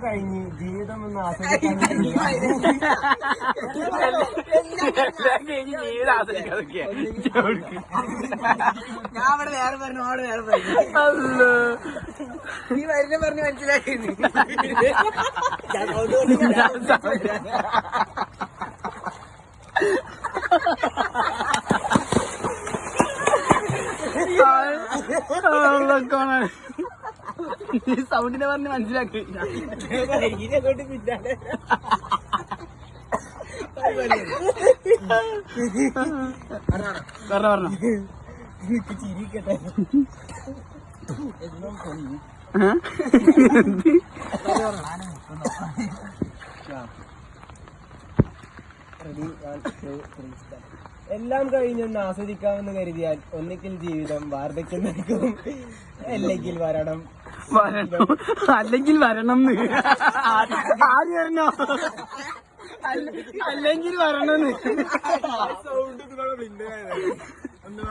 കഴിഞ്ഞ് ജീവിതം ഒന്ന് ആസ്വദിക്കാൻ ജീവിതം ആസ്വദിക്കാതൊക്കെയാ ഞാൻ അവിടെ വേറെ പറഞ്ഞു അവിടെ വേറെ പറഞ്ഞു നീ വരുന്ന പറഞ്ഞ് മനസ്സിലാക്കി സൗണ്ടിനെ പറഞ്ഞ് മനസ്സിലാക്കി ഇതിനെക്കൊണ്ട് പിന്നാലെ പറഞ്ഞു ചിരിക്കട്ടെ എല്ലാം കഴിഞ്ഞൊന്ന് ആസ്വദിക്കാമെന്ന് കരുതിയാൽ ഒന്നിക്കൽ ജീവിതം വാർദ്ധക്യം നൽകും, അല്ലെങ്കിൽ വരണം അല്ലെങ്കിൽ വരണം ആര് വരണോ അല്ലെങ്കിൽ വരണം